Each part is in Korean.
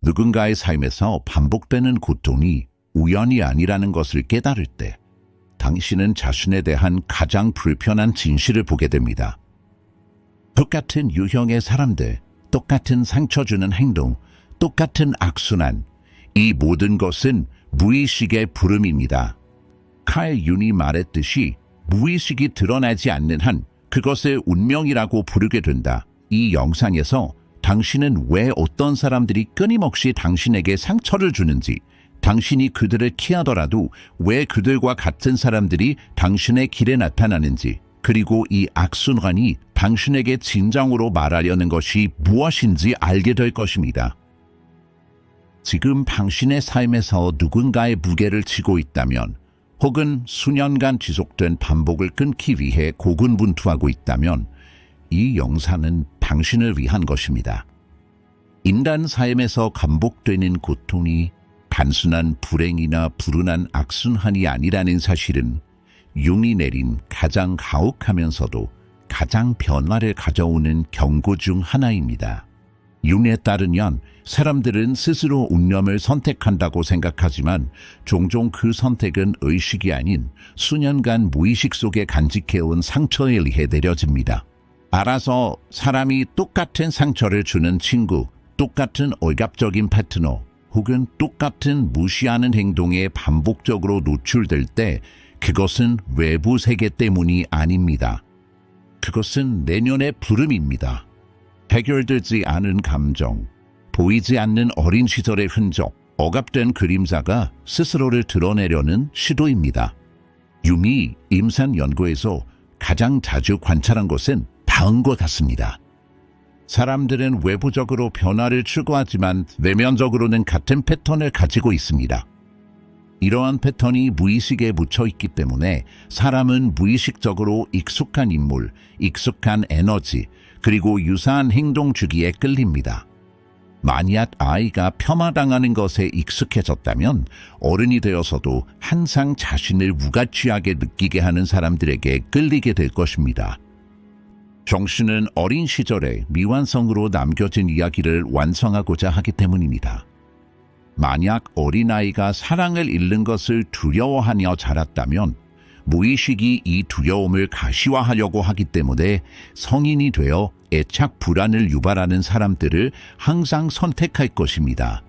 누군가의 삶에서 반복되는 고통이 우연이 아니라는 것을 깨달을 때 당신은 자신에 대한 가장 불편한 진실을 보게 됩니다. 똑같은 유형의 사람들, 똑같은 상처 주는 행동, 똑같은 악순환, 이 모든 것은 무의식의 부름입니다. 칼 융이 말했듯이 무의식이 드러나지 않는 한 그것을 운명이라고 부르게 된다. 이 영상에서 당신은 왜 어떤 사람들이 끊임없이 당신에게 상처를 주는지, 당신이 그들을 피하더라도 왜 그들과 같은 사람들이 당신의 길에 나타나는지, 그리고 이 악순환이 당신에게 진정으로 말하려는 것이 무엇인지 알게 될 것입니다. 지금 당신의 삶에서 누군가의 무게를 지고 있다면, 혹은 수년간 지속된 반복을 끊기 위해 고군분투하고 있다면 이 영상은 당신을 위한 것입니다. 인간 삶에서 반복되는 고통이 단순한 불행이나 불운한 악순환이 아니라는 사실은 융이 내린 가장 가혹하면서도 가장 변화를 가져오는 경고 중 하나입니다. 융에 따르면 사람들은 스스로 운명을 선택한다고 생각하지만 종종 그 선택은 의식이 아닌 수년간 무의식 속에 간직해온 상처에 의해 내려집니다. 알아서 사람이 똑같은 상처를 주는 친구, 똑같은 억압적인 파트너, 혹은 똑같은 무시하는 행동에 반복적으로 노출될 때 그것은 외부 세계 때문이 아닙니다. 그것은 내면의 부름입니다. 해결되지 않은 감정, 보이지 않는 어린 시절의 흔적, 억압된 그림자가 스스로를 드러내려는 시도입니다. 융이 임산 연구에서 가장 자주 관찰한 것은 다음과 같습니다. 사람들은 외부적으로 변화를 추구하지만 내면적으로는 같은 패턴을 가지고 있습니다. 이러한 패턴이 무의식에 묻혀 있기 때문에 사람은 무의식적으로 익숙한 인물, 익숙한 에너지, 그리고 유사한 행동 주기에 끌립니다. 만약 아이가 폄하당하는 것에 익숙해졌다면 어른이 되어서도 항상 자신을 무가치하게 느끼게 하는 사람들에게 끌리게 될 것입니다. 정신은 어린 시절에 미완성으로 남겨진 이야기를 완성하고자 하기 때문입니다. 만약 어린아이가 사랑을 잃는 것을 두려워하며 자랐다면 무의식이 이 두려움을 가시화하려고 하기 때문에 성인이 되어 애착 불안을 유발하는 사람들을 항상 선택할 것입니다.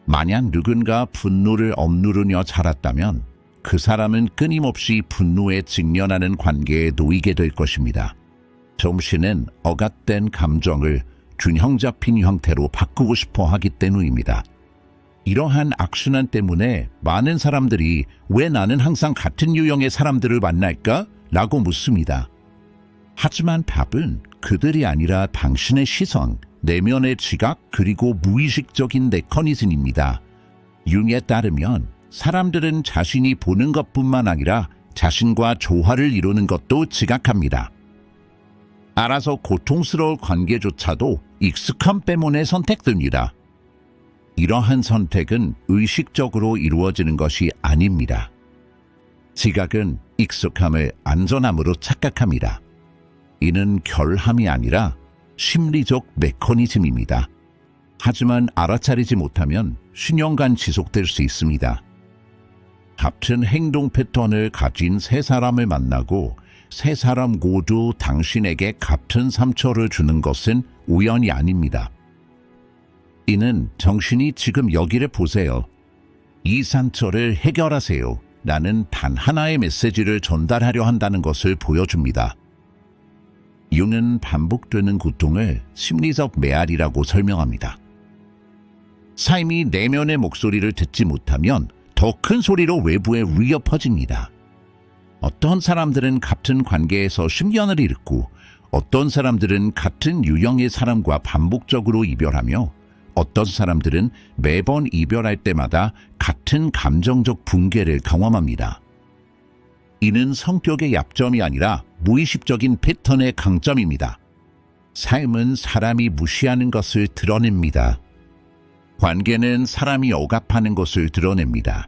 만약 누군가 분노를 억누르며 자랐다면 그 사람은 끊임없이 분노에 직면하는 관계에 놓이게 될 것입니다. 정신은 억압된 감정을 균형 잡힌 형태로 바꾸고 싶어 하기 때문입니다. 이러한 악순환 때문에 많은 사람들이 왜 나는 항상 같은 유형의 사람들을 만날까? 라고 묻습니다. 하지만 답은 그들이 아니라 당신의 시선, 내면의 지각, 그리고 무의식적인 메커니즘입니다. 융에 따르면 사람들은 자신이 보는 것뿐만 아니라 자신과 조화를 이루는 것도 지각합니다. 알아서 고통스러운 관계조차도 익숙함 때문에 선택됩니다. 이러한 선택은 의식적으로 이루어지는 것이 아닙니다. 지각은 익숙함을 안전함으로 착각합니다. 이는 결함이 아니라 심리적 메커니즘입니다. 하지만 알아차리지 못하면 수년간 지속될 수 있습니다. 같은 행동 패턴을 가진 세 사람을 만나고 세 사람 모두 당신에게 같은 상처를 주는 것은 우연이 아닙니다. 이는 정신이 지금 여기를 보세요. 이 상처를 해결하세요. 라는 단 하나의 메시지를 전달하려 한다는 것을 보여줍니다. 융은 반복되는 고통을 심리적 메아리라고 설명합니다. 삶이 내면의 목소리를 듣지 못하면 더 큰 소리로 외부에 울려 퍼집니다. 어떤 사람들은 같은 관계에서 10년을 잃고 어떤 사람들은 같은 유형의 사람과 반복적으로 이별하며 어떤 사람들은 매번 이별할 때마다 같은 감정적 붕괴를 경험합니다. 이는 성격의 약점이 아니라 무의식적인 패턴의 강점입니다. 삶은 사람이 무시하는 것을 드러냅니다. 관계는 사람이 억압하는 것을 드러냅니다.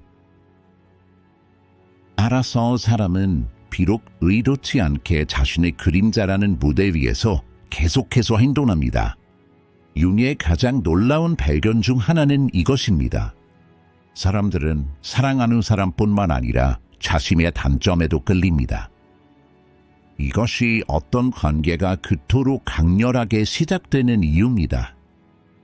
알아서 사람은 비록 의도치 않게 자신의 그림자라는 무대 위에서 계속해서 행동합니다. 융의 가장 놀라운 발견 중 하나는 이것입니다. 사람들은 사랑하는 사람뿐만 아니라 자신의 단점에도 끌립니다. 이것이 어떤 관계가 그토록 강렬하게 시작되는 이유입니다.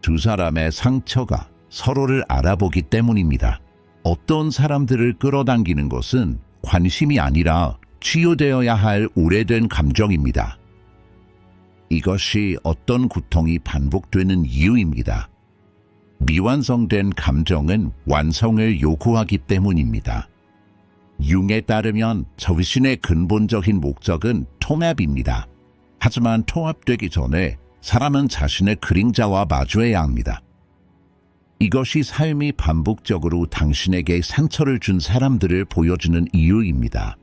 두 사람의 상처가 서로를 알아보기 때문입니다. 어떤 사람들을 끌어당기는 것은 관심이 아니라 치유되어야 할 오래된 감정입니다. 이것이 어떤 고통이 반복되는 이유입니다. 미완성된 감정은 완성을 요구하기 때문입니다. 융에 따르면 정신의 근본적인 목적은 통합입니다. 하지만 통합되기 전에 사람은 자신의 그림자와 마주해야 합니다. 이것이 삶이 반복적으로 당신에게 상처를 준 사람들을 보여주는 이유입니다.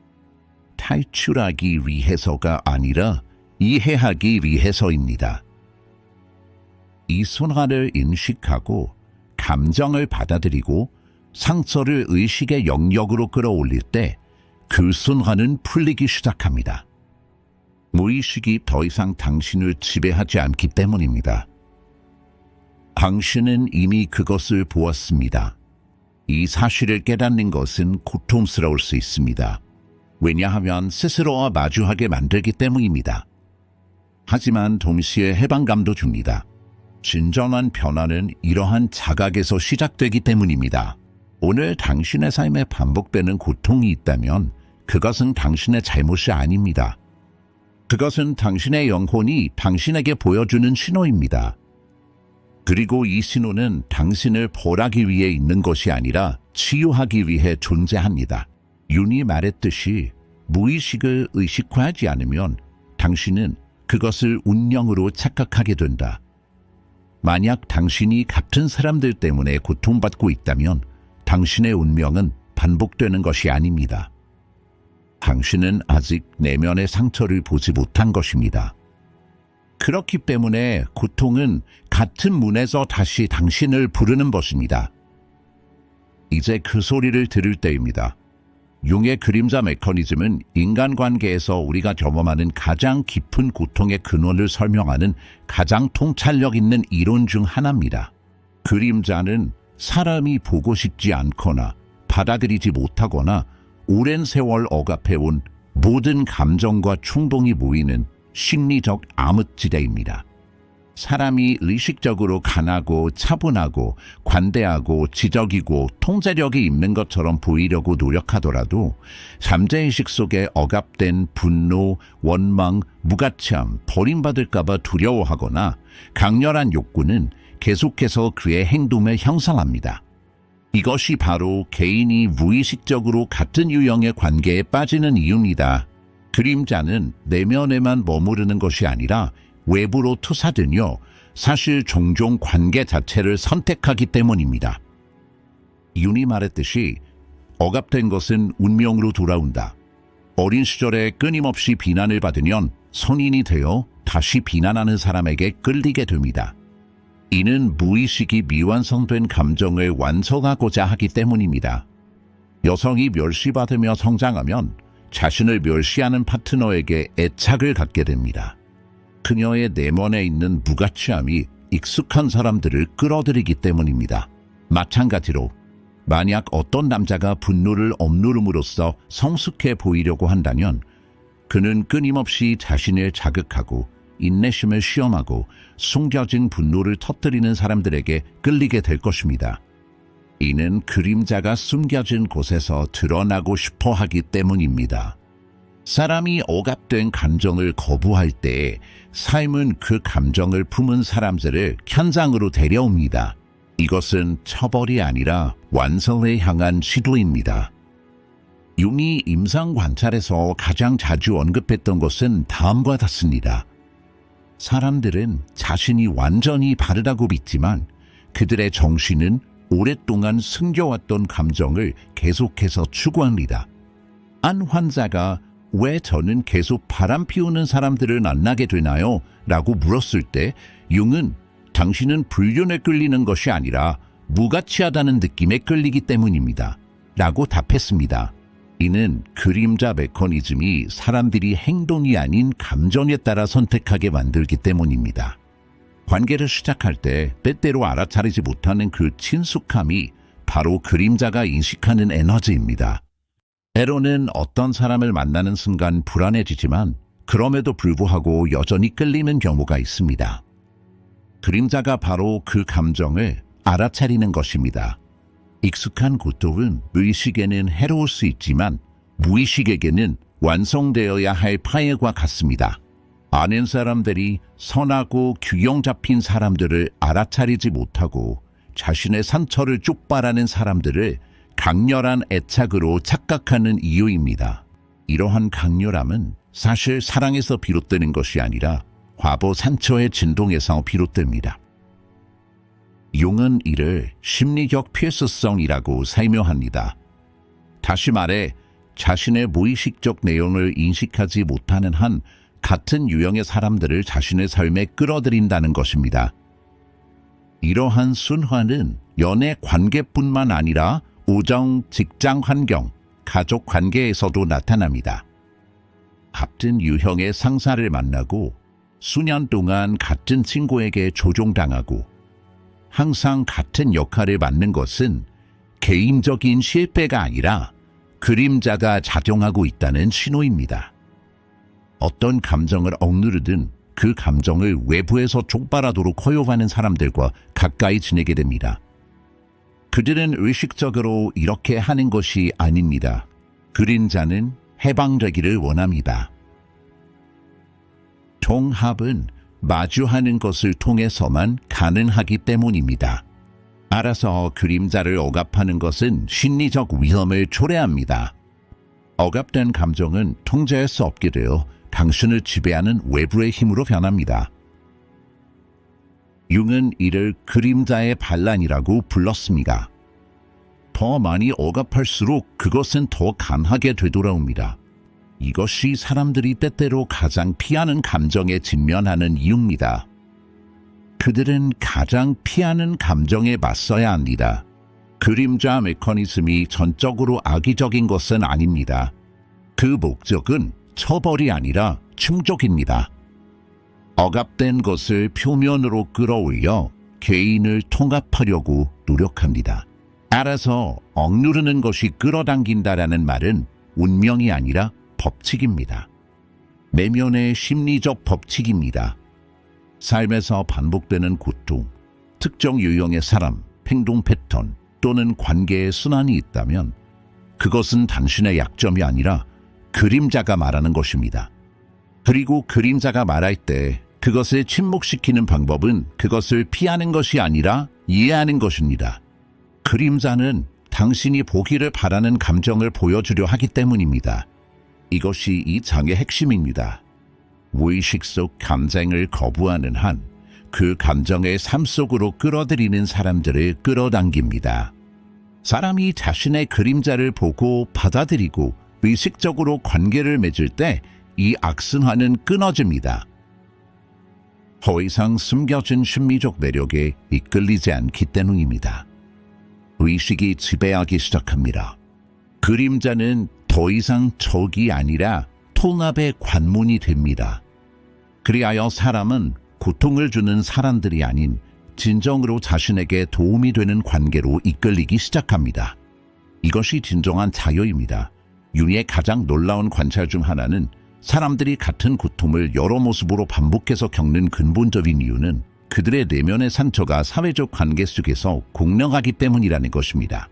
탈출하기 위해서가 아니라 이해하기 위해서입니다. 이 순환을 인식하고 감정을 받아들이고 상처를 의식의 영역으로 끌어올릴 때 그 순환은 풀리기 시작합니다. 무의식이 더 이상 당신을 지배하지 않기 때문입니다. 당신은 이미 그것을 보았습니다. 이 사실을 깨닫는 것은 고통스러울 수 있습니다. 왜냐하면 스스로와 마주하게 만들기 때문입니다. 하지만 동시에 해방감도 줍니다. 진정한 변화는 이러한 자각에서 시작되기 때문입니다. 오늘 당신의 삶에 반복되는 고통이 있다면 그것은 당신의 잘못이 아닙니다. 그것은 당신의 영혼이 당신에게 보여주는 신호입니다. 그리고 이 신호는 당신을 벌하기 위해 있는 것이 아니라 치유하기 위해 존재합니다. 융이 말했듯이 무의식을 의식화하지 않으면 당신은 그것을 운명으로 착각하게 된다. 만약 당신이 같은 사람들 때문에 고통받고 있다면 당신의 운명은 반복되는 것이 아닙니다. 당신은 아직 내면의 상처를 보지 못한 것입니다. 그렇기 때문에 고통은 같은 문에서 다시 당신을 부르는 것입니다. 이제 그 소리를 들을 때입니다. 융의 그림자 메커니즘은 인간관계에서 우리가 경험하는 가장 깊은 고통의 근원을 설명하는 가장 통찰력 있는 이론 중 하나입니다. 그림자는 사람이 보고 싶지 않거나 받아들이지 못하거나 오랜 세월 억압해온 모든 감정과 충동이 모이는 심리적 암흑지대입니다. 사람이 의식적으로 강하고 차분하고 관대하고 지적이고 통제력이 있는 것처럼 보이려고 노력하더라도 잠재의식 속에 억압된 분노, 원망, 무가치함, 버림받을까봐 두려워하거나 강렬한 욕구는 계속해서 그의 행동을 형성합니다. 이것이 바로 개인이 무의식적으로 같은 유형의 관계에 빠지는 이유입니다. 그림자는 내면에만 머무르는 것이 아니라 외부로 투사되며 사실 종종 관계 자체를 선택하기 때문입니다. 융이 말했듯이 억압된 것은 운명으로 돌아온다. 어린 시절에 끊임없이 비난을 받으면 성인이 되어 다시 비난하는 사람에게 끌리게 됩니다. 이는 무의식이 미완성된 감정을 완성하고자 하기 때문입니다. 여성이 멸시받으며 성장하면 자신을 멸시하는 파트너에게 애착을 갖게 됩니다. 그녀의 내면에 있는 무가치함이 익숙한 사람들을 끌어들이기 때문입니다. 마찬가지로 만약 어떤 남자가 분노를 억누름으로써 성숙해 보이려고 한다면 그는 끊임없이 자신을 자극하고 인내심을 시험하고 숨겨진 분노를 터뜨리는 사람들에게 끌리게 될 것입니다. 이는 그림자가 숨겨진 곳에서 드러나고 싶어 하기 때문입니다. 사람이 억압된 감정을 거부할 때 삶은 그 감정을 품은 사람들을 현장으로 데려옵니다. 이것은 처벌이 아니라 완성을 향한 시도입니다. 융이 임상 관찰에서 가장 자주 언급했던 것은 다음과 같습니다. 사람들은 자신이 완전히 바르다고 믿지만 그들의 정신은 오랫동안 숨겨왔던 감정을 계속해서 추구합니다. 한 환자가 왜 저는 계속 바람 피우는 사람들을 만나게 되나요? 라고 물었을 때 융은 당신은 불륜에 끌리는 것이 아니라 무가치하다는 느낌에 끌리기 때문입니다. 라고 답했습니다. 이는 그림자 메커니즘이 사람들이 행동이 아닌 감정에 따라 선택하게 만들기 때문입니다. 관계를 시작할 때 때때로 알아차리지 못하는 그 친숙함이 바로 그림자가 인식하는 에너지입니다. 때로는 어떤 사람을 만나는 순간 불안해지지만 그럼에도 불구하고 여전히 끌리는 경우가 있습니다. 그림자가 바로 그 감정을 알아차리는 것입니다. 익숙한 고통은 무의식에는 해로울 수 있지만 무의식에게는 완성되어야 할 파일과 같습니다. 아는 사람들이 선하고 균형 잡힌 사람들을 알아차리지 못하고 자신의 상처를 쪽발하는 사람들을 강렬한 애착으로 착각하는 이유입니다. 이러한 강렬함은 사실 사랑에서 비롯되는 것이 아니라 과거 상처의 진동에서 비롯됩니다. 융은 이를 심리적 필수성이라고 설명합니다. 다시 말해 자신의 무의식적 내용을 인식하지 못하는 한 같은 유형의 사람들을 자신의 삶에 끌어들인다는 것입니다. 이러한 순환은 연애 관계뿐만 아니라 우정, 직장 환경, 가족 관계에서도 나타납니다. 같은 유형의 상사를 만나고 수년 동안 같은 친구에게 조종당하고 항상 같은 역할을 맡는 것은 개인적인 실패가 아니라 그림자가 작용하고 있다는 신호입니다. 어떤 감정을 억누르든 그 감정을 외부에서 촉발하도록 허용하는 사람들과 가까이 지내게 됩니다. 그들은 의식적으로 이렇게 하는 것이 아닙니다. 그림자는 해방되기를 원합니다. 통합은 마주하는 것을 통해서만 가능하기 때문입니다. 알아서 그림자를 억압하는 것은 심리적 위험을 초래합니다. 억압된 감정은 통제할 수 없게 되어 당신을 지배하는 외부의 힘으로 변합니다. 융은 이를 그림자의 반란이라고 불렀습니다. 더 많이 억압할수록 그것은 더 강하게 되돌아옵니다. 이것이 사람들이 때때로 가장 피하는 감정에 직면하는 이유입니다. 그들은 가장 피하는 감정에 맞서야 합니다. 그림자 메커니즘이 전적으로 악의적인 것은 아닙니다. 그 목적은 처벌이 아니라 충족입니다. 억압된 것을 표면으로 끌어올려 개인을 통합하려고 노력합니다. 알아서 억누르는 것이 끌어당긴다라는 말은 운명이 아니라 법칙입니다. 내면의 심리적 법칙입니다. 삶에서 반복되는 고통, 특정 유형의 사람, 행동 패턴 또는 관계의 순환이 있다면 그것은 당신의 약점이 아니라 그림자가 말하는 것입니다. 그리고 그림자가 말할 때 그것을 침묵시키는 방법은 그것을 피하는 것이 아니라 이해하는 것입니다. 그림자는 당신이 보기를 바라는 감정을 보여주려 하기 때문입니다. 이것이 이 장의 핵심입니다. 무의식 속 감정을 거부하는 한 그 감정을 삶 속으로 끌어들이는 사람들을 끌어당깁니다. 사람이 자신의 그림자를 보고 받아들이고 의식적으로 관계를 맺을 때 이 악순환은 끊어집니다. 더 이상 숨겨진 심리적 매력에 이끌리지 않기 때문입니다. 의식이 지배하기 시작합니다. 그림자는 더 이상 적이 아니라 통합의 관문이 됩니다. 그리하여 사람은 고통을 주는 사람들이 아닌 진정으로 자신에게 도움이 되는 관계로 이끌리기 시작합니다. 이것이 진정한 자유입니다. 융의 가장 놀라운 관찰 중 하나는 사람들이 같은 고통을 여러 모습으로 반복해서 겪는 근본적인 이유는 그들의 내면의 상처가 사회적 관계 속에서 공명하기 때문이라는 것입니다.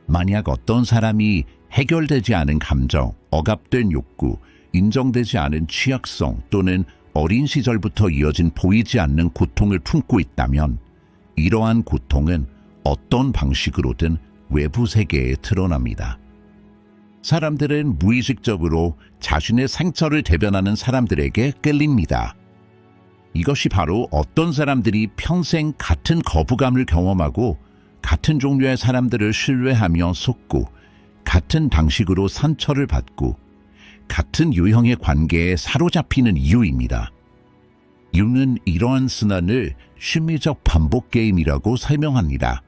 만약 어떤 사람이 해결되지 않은 감정, 억압된 욕구, 인정되지 않은 취약성 또는 어린 시절부터 이어진 보이지 않는 고통을 품고 있다면 이러한 고통은 어떤 방식으로든 외부 세계에 드러납니다. 사람들은 무의식적으로 자신의 상처를 대변하는 사람들에게 끌립니다. 이것이 바로 어떤 사람들이 평생 같은 거부감을 경험하고 같은 종류의 사람들을 신뢰하며 속고 같은 방식으로 상처를 받고 같은 유형의 관계에 사로잡히는 이유입니다. 융은 이러한 순환을 심리적 반복 게임이라고 설명합니다.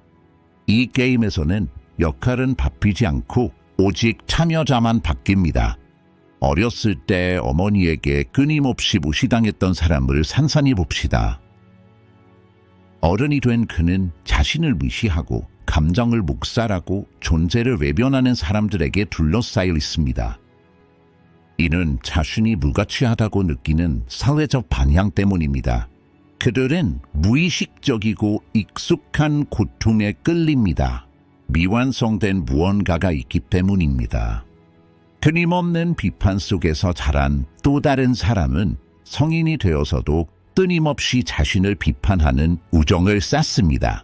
이 게임에서는 역할은 바뀌지 않고 오직 참여자만 바뀝니다. 어렸을 때 어머니에게 끊임없이 무시당했던 사람을 산산히 봅시다. 어른이 된 그는 자신을 무시하고 감정을 묵살하고 존재를 외면하는 사람들에게 둘러싸여 있습니다. 이는 자신이 무가치하다고 느끼는 사회적 반향 때문입니다. 그들은 무의식적이고 익숙한 고통에 끌립니다. 미완성된 무언가가 있기 때문입니다. 끊임없는 비판 속에서 자란 또 다른 사람은 성인이 되어서도 끊임없이 자신을 비판하는 우정을 쌓습니다.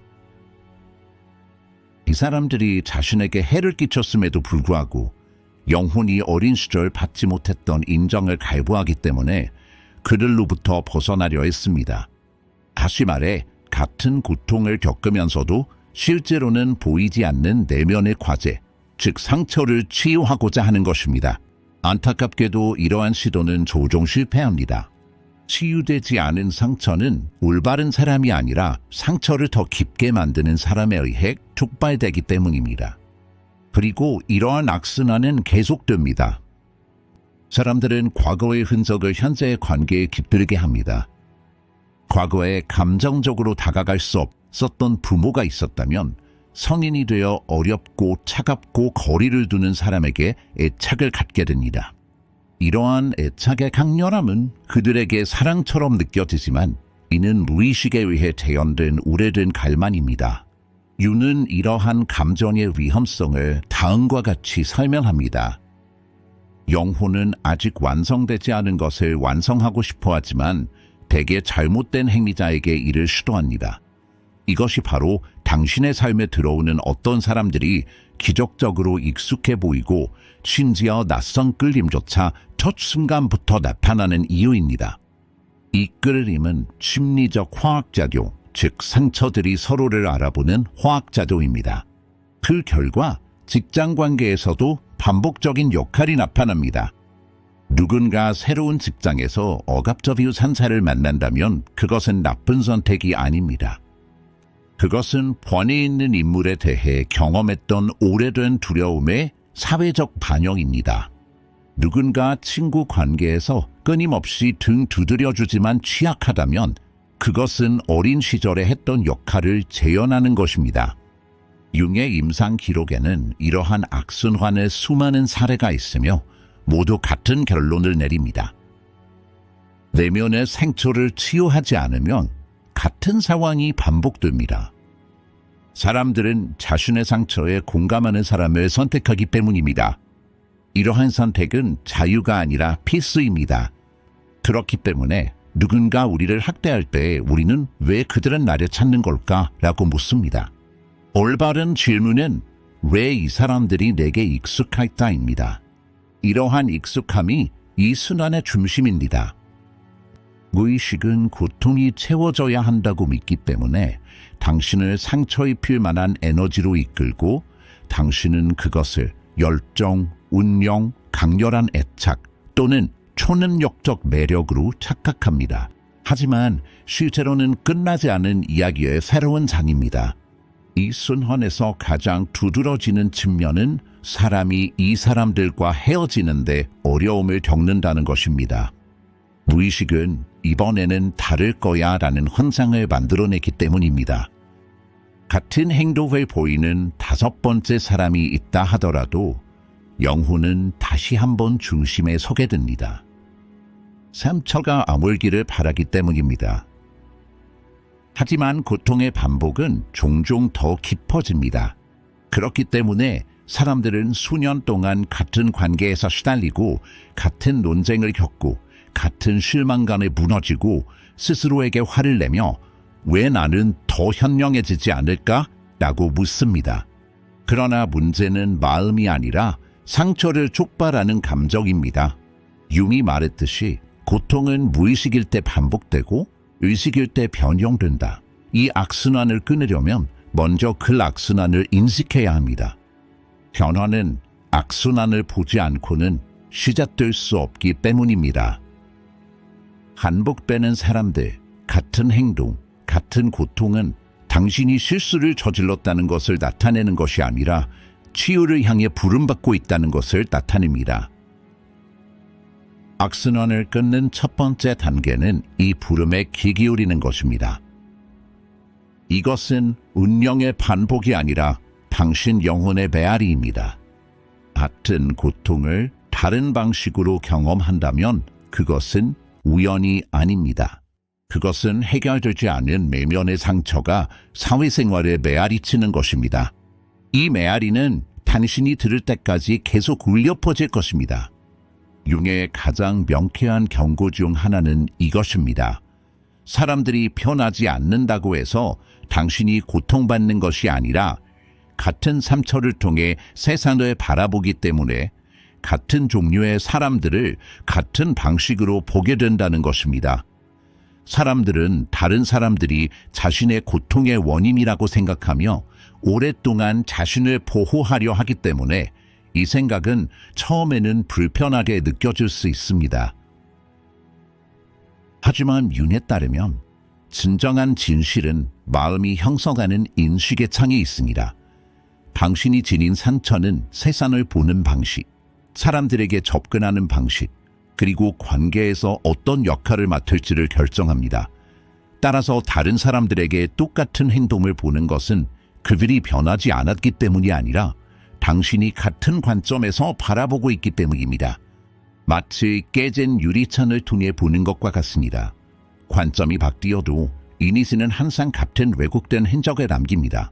이 사람들이 자신에게 해를 끼쳤음에도 불구하고 영혼이 어린 시절 받지 못했던 인정을 갈구하기 때문에 그들로부터 벗어나려 했습니다. 다시 말해 같은 고통을 겪으면서도 실제로는 보이지 않는 내면의 과제, 즉 상처를 치유하고자 하는 것입니다. 안타깝게도 이러한 시도는 종종 실패합니다. 치유되지 않은 상처는 올바른 사람이 아니라 상처를 더 깊게 만드는 사람에 의해 촉발되기 때문입니다. 그리고 이러한 악순환은 계속됩니다. 사람들은 과거의 흔적을 현재의 관계에 깃들게 합니다. 과거에 감정적으로 다가갈 수 없었던 부모가 있었다면 성인이 되어 어렵고 차갑고 거리를 두는 사람에게 애착을 갖게 됩니다. 이러한 애착의 강렬함은 그들에게 사랑처럼 느껴지지만 이는 무의식에 의해 재현된 오래된 갈망입니다. 유는 이러한 감정의 위험성을 다음과 같이 설명합니다. 영혼은 아직 완성되지 않은 것을 완성하고 싶어 하지만 대개 잘못된 행위자에게 이를 시도합니다. 이것이 바로 당신의 삶에 들어오는 어떤 사람들이 기적적으로 익숙해 보이고 심지어 낯선 끌림조차 첫 순간부터 나타나는 이유입니다. 이 끌림은 심리적 화학작용, 즉 상처들이 서로를 알아보는 화학작용입니다. 그 결과 직장관계에서도 반복적인 역할이 나타납니다. 누군가 새로운 직장에서 억압적인 상사를 만난다면 그것은 나쁜 선택이 아닙니다. 그것은 권위 있는 인물에 대해 경험했던 오래된 두려움의 사회적 반영입니다. 누군가 친구 관계에서 끊임없이 등 두드려주지만 취약하다면 그것은 어린 시절에 했던 역할을 재현하는 것입니다. 융의 임상 기록에는 이러한 악순환의 수많은 사례가 있으며 모두 같은 결론을 내립니다. 내면의 상처를 치유하지 않으면 같은 상황이 반복됩니다. 사람들은 자신의 상처에 공감하는 사람을 선택하기 때문입니다. 이러한 선택은 자유가 아니라 필수입니다. 그렇기 때문에 누군가 우리를 학대할 때 우리는 왜 그들은 나를 찾는 걸까? 라고 묻습니다. 올바른 질문은 왜 이 사람들이 내게 익숙할까입니다. 이러한 익숙함이 이 순환의 중심입니다. 무의식은 고통이 채워져야 한다고 믿기 때문에 당신을 상처 입힐 만한 에너지로 이끌고 당신은 그것을 열정, 운명, 강렬한 애착 또는 초능력적 매력으로 착각합니다. 하지만 실제로는 끝나지 않은 이야기의 새로운 장입니다. 이 순환에서 가장 두드러지는 측면은 사람이 이 사람들과 헤어지는데 어려움을 겪는다는 것입니다. 무의식은 이번에는 다를 거야 라는 환상을 만들어내기 때문입니다. 같은 행동을 보이는 다섯 번째 사람이 있다 하더라도 영혼은 다시 한번 중심에 서게 됩니다. 상처가 아물기를 바라기 때문입니다. 하지만 고통의 반복은 종종 더 깊어집니다. 그렇기 때문에 사람들은 수년 동안 같은 관계에서 시달리고 같은 논쟁을 겪고 같은 실망감에 무너지고 스스로에게 화를 내며 왜 나는 더 현명해지지 않을까? 라고 묻습니다. 그러나 문제는 마음이 아니라 상처를 촉발하는 감정입니다. 융이 말했듯이 고통은 무의식일 때 반복되고 의식일 때 변형된다. 이 악순환을 끊으려면 먼저 그 악순환을 인식해야 합니다. 변화는 악순환을 보지 않고는 시작될 수 없기 때문입니다. 반복되는 사람들, 같은 행동, 같은 고통은 당신이 실수를 저질렀다는 것을 나타내는 것이 아니라 치유를 향해 부름받고 있다는 것을 나타냅니다. 악순환을 끊는 첫 번째 단계는 이 부름에 귀 기울이는 것입니다. 이것은 운명의 반복이 아니라 당신 영혼의 메아리입니다. 같은 고통을 다른 방식으로 경험한다면 그것은 우연이 아닙니다. 그것은 해결되지 않은 내면의 상처가 사회생활에 메아리치는 것입니다. 이 메아리는 당신이 들을 때까지 계속 울려 퍼질 것입니다. 융의 가장 명쾌한 경고 중 하나는 이것입니다. 사람들이 변하지 않는다고 해서 당신이 고통받는 것이 아니라 같은 상처를 통해 세상을 바라보기 때문에 같은 종류의 사람들을 같은 방식으로 보게 된다는 것입니다. 사람들은 다른 사람들이 자신의 고통의 원인이라고 생각하며 오랫동안 자신을 보호하려 하기 때문에 이 생각은 처음에는 불편하게 느껴질 수 있습니다. 하지만 융에 따르면 진정한 진실은 마음이 형성하는 인식의 창에 있습니다. 당신이 지닌 상처는 세상을 보는 방식, 사람들에게 접근하는 방식, 그리고 관계에서 어떤 역할을 맡을지를 결정합니다. 따라서 다른 사람들에게 똑같은 행동을 보는 것은 그들이 변하지 않았기 때문이 아니라 당신이 같은 관점에서 바라보고 있기 때문입니다. 마치 깨진 유리창을 통해 보는 것과 같습니다. 관점이 바뀌어도 이니스는 항상 같은 왜곡된 흔적을 남깁니다.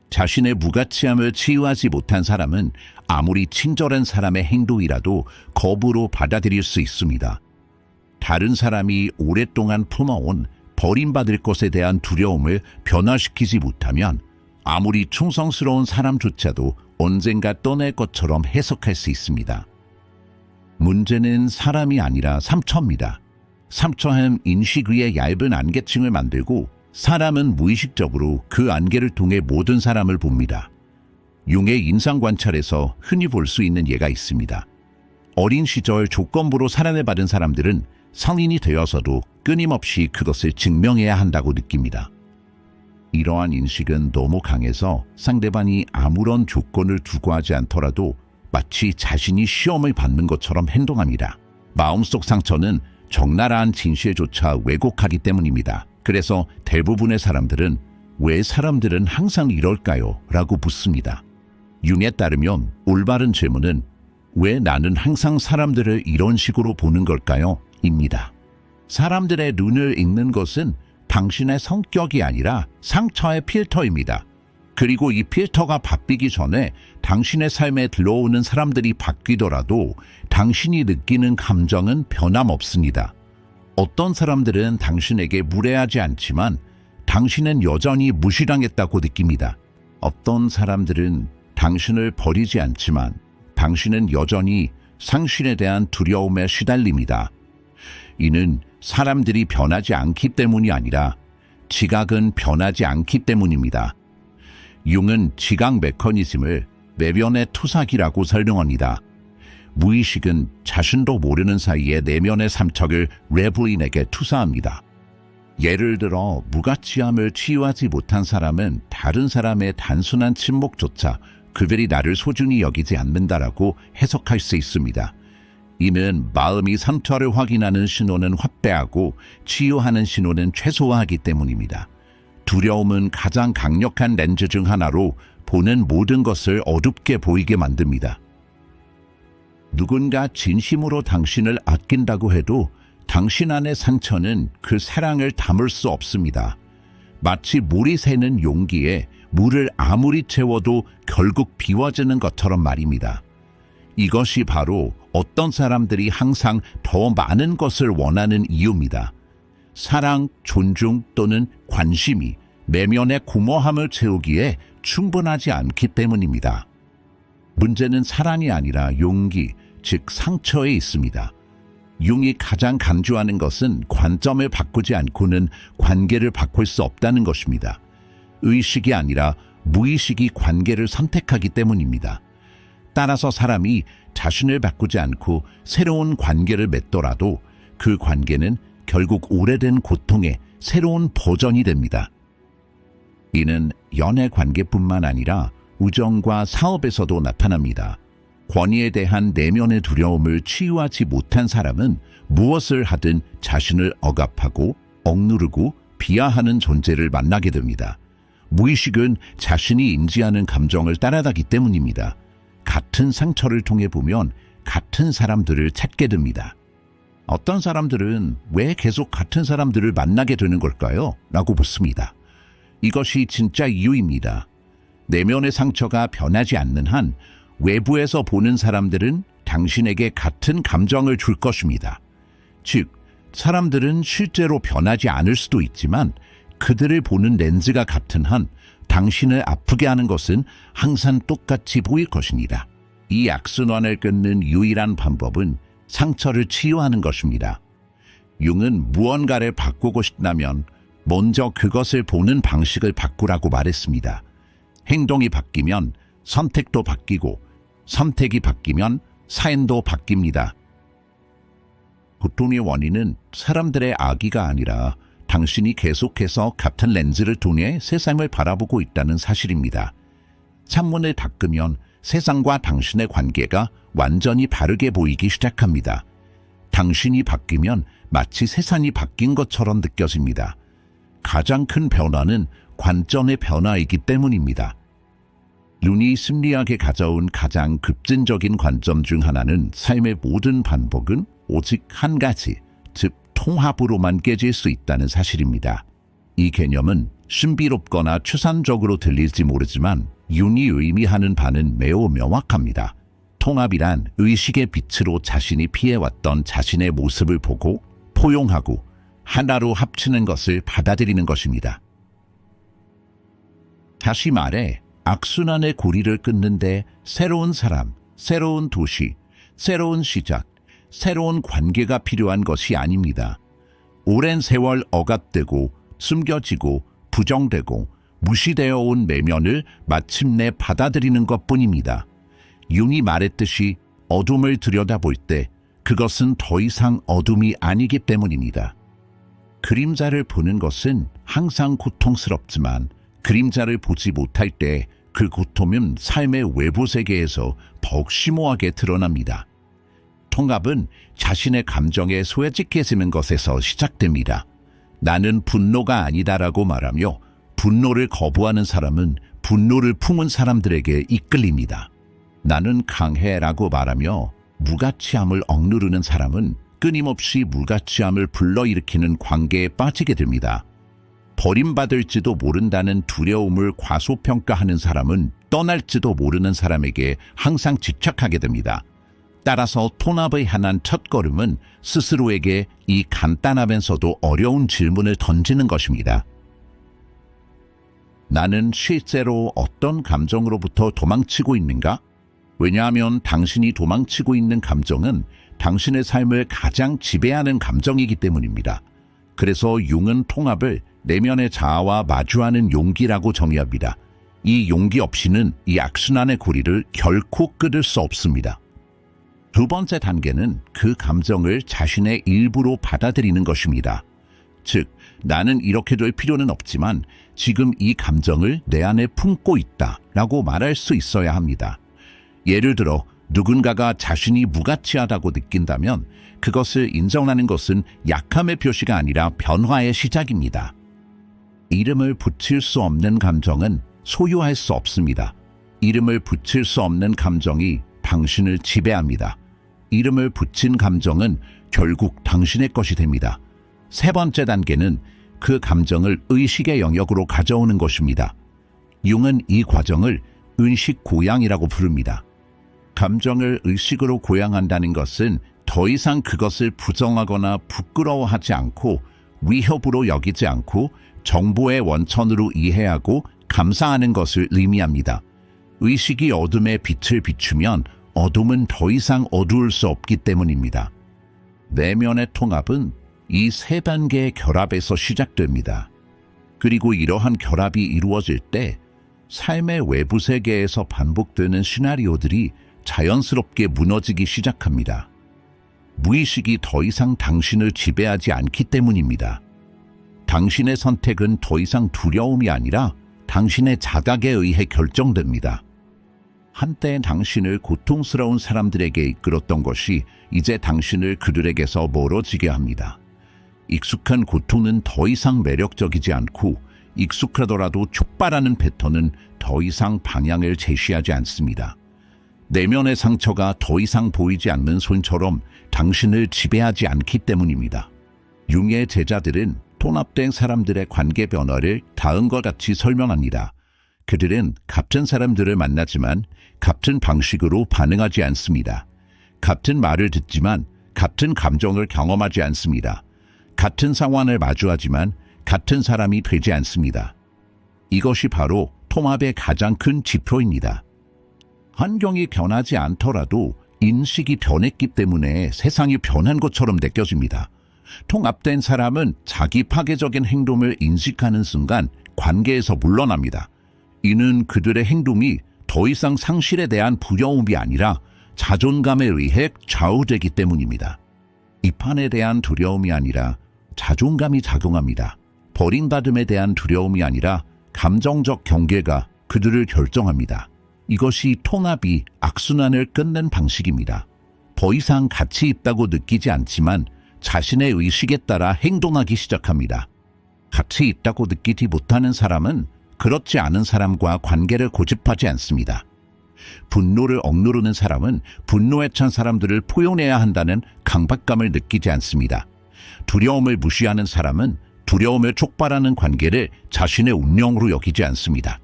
자신의 무가치함을 치유하지 못한 사람은 아무리 친절한 사람의 행동이라도 거부로 받아들일 수 있습니다. 다른 사람이 오랫동안 품어온 버림받을 것에 대한 두려움을 변화시키지 못하면 아무리 충성스러운 사람조차도 언젠가 떠날 것처럼 해석할 수 있습니다. 문제는 사람이 아니라 상처입니다. 상처는 인식 위에 얇은 안개층을 만들고 사람은 무의식적으로 그 안개를 통해 모든 사람을 봅니다. 융의 인상 관찰에서 흔히 볼 수 있는 예가 있습니다. 어린 시절 조건부로 사랑을 받은 사람들은 성인이 되어서도 끊임없이 그것을 증명해야 한다고 느낍니다. 이러한 인식은 너무 강해서 상대방이 아무런 조건을 두고 하지 않더라도 마치 자신이 시험을 받는 것처럼 행동합니다. 마음속 상처는 적나라한 진실조차 왜곡하기 때문입니다. 그래서 대부분의 사람들은 왜 사람들은 항상 이럴까요? 라고 묻습니다. 융에 따르면 올바른 질문은 왜 나는 항상 사람들을 이런 식으로 보는 걸까요? 입니다. 사람들의 눈을 읽는 것은 당신의 성격이 아니라 상처의 필터입니다. 그리고 이 필터가 바뀌기 전에 당신의 삶에 들어오는 사람들이 바뀌더라도 당신이 느끼는 감정은 변함없습니다. 어떤 사람들은 당신에게 무례하지 않지만 당신은 여전히 무시당했다고 느낍니다. 어떤 사람들은 당신을 버리지 않지만 당신은 여전히 상실에 대한 두려움에 시달립니다. 이는 사람들이 변하지 않기 때문이 아니라 지각은 변하지 않기 때문입니다. 융은 지각 메커니즘을 내면의 투삭이라고 설명합니다. 무의식은 자신도 모르는 사이에 내면의 삼척을 레브린에게 투사합니다. 예를 들어 무가치함을 치유하지 못한 사람은 다른 사람의 단순한 침묵조차 그들이 나를 소중히 여기지 않는다라고 해석할 수 있습니다. 이는 마음이 상처를 확인하는 신호는 확대하고 치유하는 신호는 최소화하기 때문입니다. 두려움은 가장 강력한 렌즈 중 하나로 보는 모든 것을 어둡게 보이게 만듭니다. 누군가 진심으로 당신을 아낀다고 해도 당신 안의 상처는 그 사랑을 담을 수 없습니다. 마치 물이 새는 용기에 물을 아무리 채워도 결국 비워지는 것처럼 말입니다. 이것이 바로 어떤 사람들이 항상 더 많은 것을 원하는 이유입니다. 사랑, 존중 또는 관심이 내면의 공허함을 채우기에 충분하지 않기 때문입니다. 문제는 사랑이 아니라 용기, 즉 상처에 있습니다. 융이 가장 강조하는 것은 관점을 바꾸지 않고는 관계를 바꿀 수 없다는 것입니다. 의식이 아니라 무의식이 관계를 선택하기 때문입니다. 따라서 사람이 자신을 바꾸지 않고 새로운 관계를 맺더라도 그 관계는 결국 오래된 고통의 새로운 버전이 됩니다. 이는 연애 관계뿐만 아니라 우정과 사업에서도 나타납니다. 권위에 대한 내면의 두려움을 치유하지 못한 사람은 무엇을 하든 자신을 억압하고 억누르고 비하하는 존재를 만나게 됩니다. 무의식은 자신이 인지하는 감정을 따라가기 때문입니다. 같은 상처를 통해 보면 같은 사람들을 찾게 됩니다. 어떤 사람들은 왜 계속 같은 사람들을 만나게 되는 걸까요? 라고 묻습니다. 이것이 진짜 이유입니다. 내면의 상처가 변하지 않는 한 외부에서 보는 사람들은 당신에게 같은 감정을 줄 것입니다. 즉, 사람들은 실제로 변하지 않을 수도 있지만 그들을 보는 렌즈가 같은 한 당신을 아프게 하는 것은 항상 똑같이 보일 것입니다. 이 악순환을 끊는 유일한 방법은 상처를 치유하는 것입니다. 융은 무언가를 바꾸고 싶다면 먼저 그것을 보는 방식을 바꾸라고 말했습니다. 행동이 바뀌면 선택도 바뀌고 선택이 바뀌면 사인도 바뀝니다. 고통의 원인은 사람들의 악의가 아니라 당신이 계속해서 같은 렌즈를 통해 세상을 바라보고 있다는 사실입니다. 창문을 닦으면 세상과 당신의 관계가 완전히 다르게 보이기 시작합니다. 당신이 바뀌면 마치 세상이 바뀐 것처럼 느껴집니다. 가장 큰 변화는 관점의 변화이기 때문입니다. 융이 심리학에 가져온 가장 급진적인 관점 중 하나는 삶의 모든 반복은 오직 한 가지, 즉 통합으로만 깨질 수 있다는 사실입니다. 이 개념은 신비롭거나 추상적으로 들릴지 모르지만 융이 의미하는 바는 매우 명확합니다. 통합이란 의식의 빛으로 자신이 피해왔던 자신의 모습을 보고 포용하고 하나로 합치는 것을 받아들이는 것입니다. 다시 말해 악순환의 고리를 끊는데 새로운 사람, 새로운 도시, 새로운 시작, 새로운 관계가 필요한 것이 아닙니다. 오랜 세월 억압되고 숨겨지고 부정되고 무시되어 온 내면을 마침내 받아들이는 것뿐입니다. 융이 말했듯이 어둠을 들여다볼 때 그것은 더 이상 어둠이 아니기 때문입니다. 그림자를 보는 것은 항상 고통스럽지만 그림자를 보지 못할 때 그 고통은 삶의 외부 세계에서 더욱 심오하게 드러납니다. 통합은 자신의 감정에 소외직해지는 것에서 시작됩니다. 나는 분노가 아니다라고 말하며 분노를 거부하는 사람은 분노를 품은 사람들에게 이끌립니다. 나는 강해라고 말하며 무가치함을 억누르는 사람은 끊임없이 무가치함을 불러일으키는 관계에 빠지게 됩니다. 버림받을지도 모른다는 두려움을 과소평가하는 사람은 떠날지도 모르는 사람에게 항상 집착하게 됩니다. 따라서 통합을 향한 첫걸음은 스스로에게 이 간단하면서도 어려운 질문을 던지는 것입니다. 나는 실제로 어떤 감정으로부터 도망치고 있는가? 왜냐하면 당신이 도망치고 있는 감정은 당신의 삶을 가장 지배하는 감정이기 때문입니다. 그래서 융은 통합을 내면의 자아와 마주하는 용기라고 정의합니다. 이 용기 없이는 이 악순환의 고리를 결코 끊을 수 없습니다. 두 번째 단계는 그 감정을 자신의 일부로 받아들이는 것입니다. 즉, 나는 이렇게 될 필요는 없지만 지금 이 감정을 내 안에 품고 있다라고 말할 수 있어야 합니다. 예를 들어 누군가가 자신이 무가치하다고 느낀다면 그것을 인정하는 것은 약함의 표시가 아니라 변화의 시작입니다. 이름을 붙일 수 없는 감정은 소유할 수 없습니다. 이름을 붙일 수 없는 감정이 당신을 지배합니다. 이름을 붙인 감정은 결국 당신의 것이 됩니다. 세 번째 단계는 그 감정을 의식의 영역으로 가져오는 것입니다. 융은 이 과정을 의식 고양이라고 부릅니다. 감정을 의식으로 고양한다는 것은 더 이상 그것을 부정하거나 부끄러워하지 않고 위협으로 여기지 않고 정보의 원천으로 이해하고 감사하는 것을 의미합니다. 의식이 어둠의 빛을 비추면 어둠은 더 이상 어두울 수 없기 때문입니다. 내면의 통합은 이 세 단계의 결합에서 시작됩니다. 그리고 이러한 결합이 이루어질 때 삶의 외부 세계에서 반복되는 시나리오들이 자연스럽게 무너지기 시작합니다. 무의식이 더 이상 당신을 지배하지 않기 때문입니다. 당신의 선택은 더 이상 두려움이 아니라 당신의 자각에 의해 결정됩니다. 한때 당신을 고통스러운 사람들에게 이끌었던 것이 이제 당신을 그들에게서 멀어지게 합니다. 익숙한 고통은 더 이상 매력적이지 않고 익숙하더라도 촉발하는 패턴은 더 이상 방향을 제시하지 않습니다. 내면의 상처가 더 이상 보이지 않는 손처럼 당신을 지배하지 않기 때문입니다. 융의 제자들은 통합된 사람들의 관계 변화를 다음과 같이 설명합니다. 그들은 같은 사람들을 만나지만 같은 방식으로 반응하지 않습니다. 같은 말을 듣지만 같은 감정을 경험하지 않습니다. 같은 상황을 마주하지만 같은 사람이 되지 않습니다. 이것이 바로 통합의 가장 큰 지표입니다. 환경이 변하지 않더라도 인식이 변했기 때문에 세상이 변한 것처럼 느껴집니다. 통합된 사람은 자기 파괴적인 행동을 인식하는 순간 관계에서 물러납니다. 이는 그들의 행동이 더 이상 상실에 대한 두려움이 아니라 자존감에 의해 좌우되기 때문입니다. 비판에 대한 두려움이 아니라 자존감이 작용합니다. 버림받음에 대한 두려움이 아니라 감정적 경계가 그들을 결정합니다. 이것이 통합이 악순환을 끊는 방식입니다. 더 이상 가치 있다고 느끼지 않지만 자신의 의식에 따라 행동하기 시작합니다. 가치 있다고 느끼지 못하는 사람은 그렇지 않은 사람과 관계를 고집하지 않습니다. 분노를 억누르는 사람은 분노에 찬 사람들을 포용해야 한다는 강박감을 느끼지 않습니다. 두려움을 무시하는 사람은 두려움을 촉발하는 관계를 자신의 운명으로 여기지 않습니다.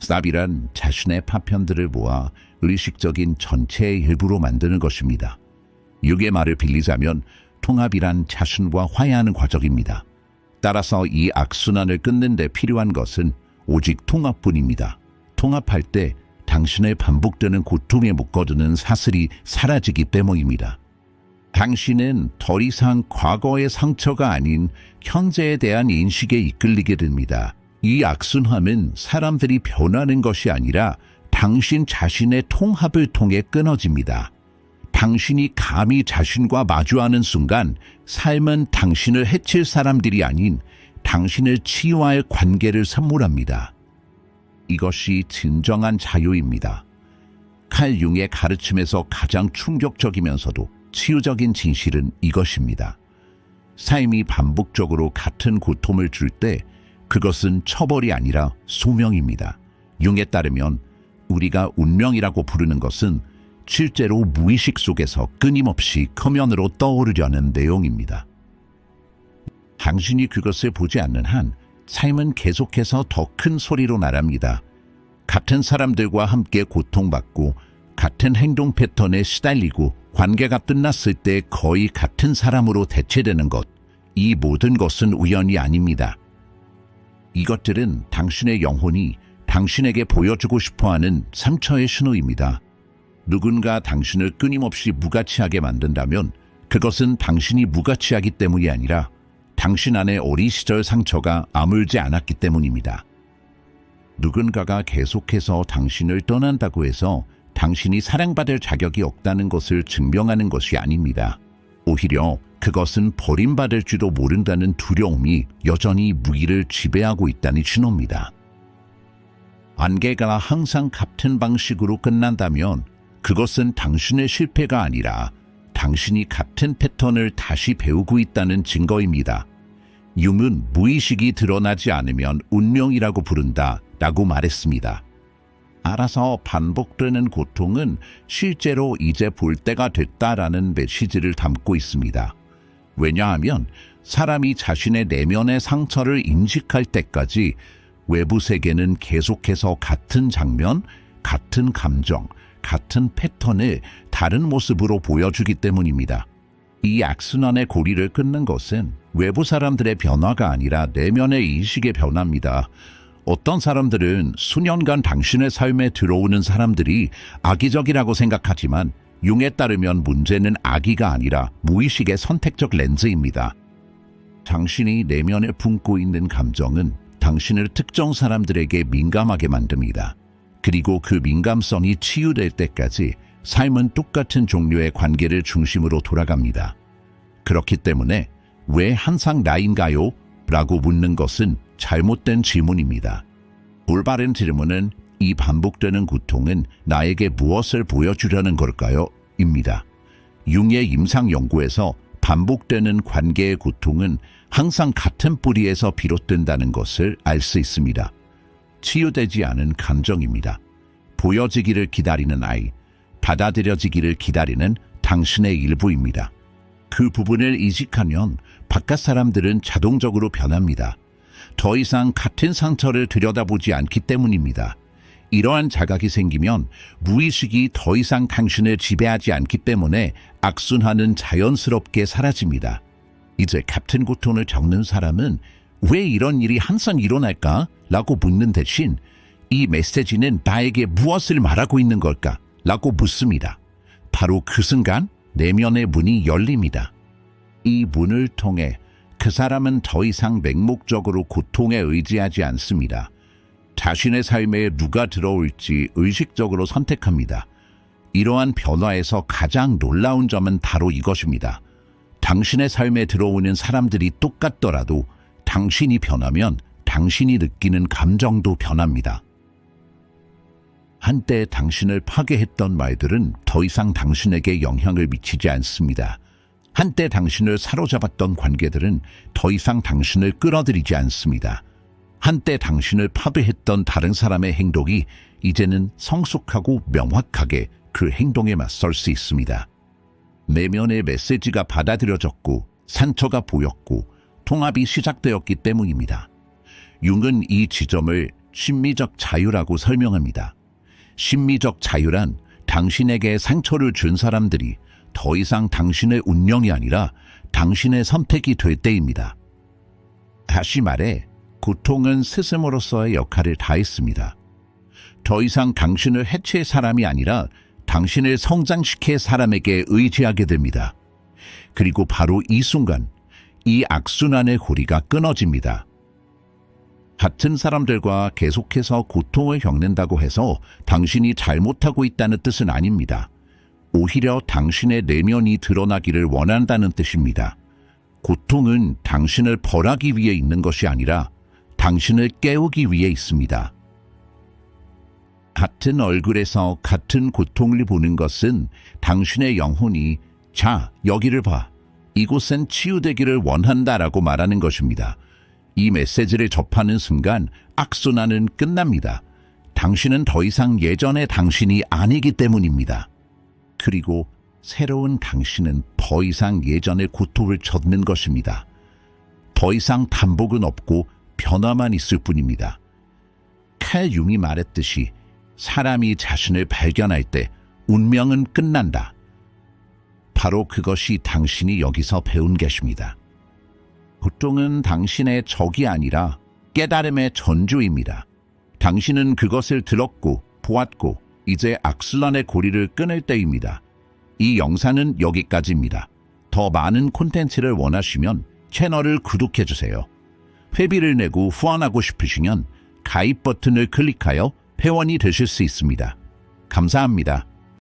쌉이란 자신의 파편들을 모아 의식적인 전체의 일부로 만드는 것입니다. 육의 말을 빌리자면 통합이란 자신과 화해하는 과정입니다. 따라서 이 악순환을 끊는 데 필요한 것은 오직 통합뿐입니다. 통합할 때 당신의 반복되는 고통에 묶어두는 사슬이 사라지기 때문입니다. 당신은 더 이상 과거의 상처가 아닌 현재에 대한 인식에 이끌리게 됩니다. 이 악순환은 사람들이 변하는 것이 아니라 당신 자신의 통합을 통해 끊어집니다. 당신이 감히 자신과 마주하는 순간 삶은 당신을 해칠 사람들이 아닌 당신을 치유할 관계를 선물합니다. 이것이 진정한 자유입니다. 칼 융의 가르침에서 가장 충격적이면서도 치유적인 진실은 이것입니다. 삶이 반복적으로 같은 고통을 줄 때 그것은 처벌이 아니라 소명입니다. 융에 따르면 우리가 운명이라고 부르는 것은 실제로 무의식 속에서 끊임없이 커면으로 떠오르려는 내용입니다. 당신이 그것을 보지 않는 한 삶은 계속해서 더 큰 소리로 말합니다. 같은 사람들과 함께 고통받고 같은 행동 패턴에 시달리고 관계가 끝났을 때 거의 같은 사람으로 대체되는 것, 이 모든 것은 우연이 아닙니다. 이것들은 당신의 영혼이 당신에게 보여주고 싶어하는 상처의 신호입니다. 누군가 당신을 끊임없이 무가치하게 만든다면 그것은 당신이 무가치하기 때문이 아니라 당신 안의 어린 시절 상처가 아물지 않았기 때문입니다. 누군가가 계속해서 당신을 떠난다고 해서 당신이 사랑받을 자격이 없다는 것을 증명하는 것이 아닙니다. 오히려 그것은 버림받을지도 모른다는 두려움이 여전히 무기를 지배하고 있다는 신호입니다. 관계가 항상 같은 방식으로 끝난다면 그것은 당신의 실패가 아니라 당신이 같은 패턴을 다시 배우고 있다는 증거입니다. 융은 무의식이 드러나지 않으면 운명이라고 부른다 라고 말했습니다. 알아서 반복되는 고통은 실제로 이제 볼 때가 됐다라는 메시지를 담고 있습니다. 왜냐하면 사람이 자신의 내면의 상처를 인식할 때까지 외부 세계는 계속해서 같은 장면, 같은 감정, 같은 패턴을 다른 모습으로 보여주기 때문입니다. 이 악순환의 고리를 끊는 것은 외부 사람들의 변화가 아니라 내면의 인식의 변화입니다. 어떤 사람들은 수년간 당신의 삶에 들어오는 사람들이 악의적이라고 생각하지만 융에 따르면 문제는 악의가 아니라 무의식의 선택적 렌즈입니다. 당신이 내면에 품고 있는 감정은 당신을 특정 사람들에게 민감하게 만듭니다. 그리고 그 민감성이 치유될 때까지 삶은 똑같은 종류의 관계를 중심으로 돌아갑니다. 그렇기 때문에 왜 항상 나인가요? 라고 묻는 것은 잘못된 질문입니다. 올바른 질문은 이 반복되는 고통은 나에게 무엇을 보여주려는 걸까요? 입니다. 융의 임상 연구에서 반복되는 관계의 고통은 항상 같은 뿌리에서 비롯된다는 것을 알 수 있습니다. 치유되지 않은 감정입니다. 보여지기를 기다리는 아이, 받아들여지기를 기다리는 당신의 일부입니다. 그 부분을 이직하면 바깥 사람들은 자동적으로 변합니다. 더 이상 같은 상처를 들여다보지 않기 때문입니다. 이러한 자각이 생기면 무의식이 더 이상 당신을 지배하지 않기 때문에 악순환은 자연스럽게 사라집니다. 이제 같은 고통을 겪는 사람은 왜 이런 일이 항상 일어날까? 라고 묻는 대신 이 메시지는 나에게 무엇을 말하고 있는 걸까? 라고 묻습니다. 바로 그 순간 내면의 문이 열립니다. 이 문을 통해 그 사람은 더 이상 맹목적으로 고통에 의지하지 않습니다. 자신의 삶에 누가 들어올지 의식적으로 선택합니다. 이러한 변화에서 가장 놀라운 점은 바로 이것입니다. 당신의 삶에 들어오는 사람들이 똑같더라도 당신이 변하면 당신이 느끼는 감정도 변합니다. 한때 당신을 파괴했던 말들은 더 이상 당신에게 영향을 미치지 않습니다. 한때 당신을 사로잡았던 관계들은 더 이상 당신을 끌어들이지 않습니다. 한때 당신을 파괴했던 다른 사람의 행동이 이제는 성숙하고 명확하게 그 행동에 맞설 수 있습니다. 내면의 메시지가 받아들여졌고 상처가 보였고 통합이 시작되었기 때문입니다. 융은 이 지점을 심미적 자유라고 설명합니다. 심미적 자유란 당신에게 상처를 준 사람들이 더 이상 당신의 운명이 아니라 당신의 선택이 될 때입니다. 다시 말해 고통은 스승으로서의 역할을 다했습니다. 더 이상 당신을 해칠 사람이 아니라 당신을 성장시킬 사람에게 의지하게 됩니다. 그리고 바로 이 순간 이 악순환의 고리가 끊어집니다. 같은 사람들과 계속해서 고통을 겪는다고 해서 당신이 잘못하고 있다는 뜻은 아닙니다. 오히려 당신의 내면이 드러나기를 원한다는 뜻입니다. 고통은 당신을 벌하기 위해 있는 것이 아니라 당신을 깨우기 위해 있습니다. 같은 얼굴에서 같은 고통을 보는 것은 당신의 영혼이 자, 여기를 봐. 이곳은 치유되기를 원한다라고 말하는 것입니다. 이 메시지를 접하는 순간 악순환은 끝납니다. 당신은 더 이상 예전의 당신이 아니기 때문입니다. 그리고 새로운 당신은 더 이상 예전의 고통을 젖는 것입니다. 더 이상 반복은 없고 변화만 있을 뿐입니다. 칼 융이 말했듯이 사람이 자신을 발견할 때 운명은 끝난다. 바로 그것이 당신이 여기서 배운 것입니다. 고통은 당신의 적이 아니라 깨달음의 전주입니다. 당신은 그것을 들었고 보았고 이제 악순환의 고리를 끊을 때입니다. 이 영상은 여기까지입니다. 더 많은 콘텐츠를 원하시면 채널을 구독해주세요. 회비를 내고 후원하고 싶으시면 가입 버튼을 클릭하여 회원이 되실 수 있습니다. 감사합니다.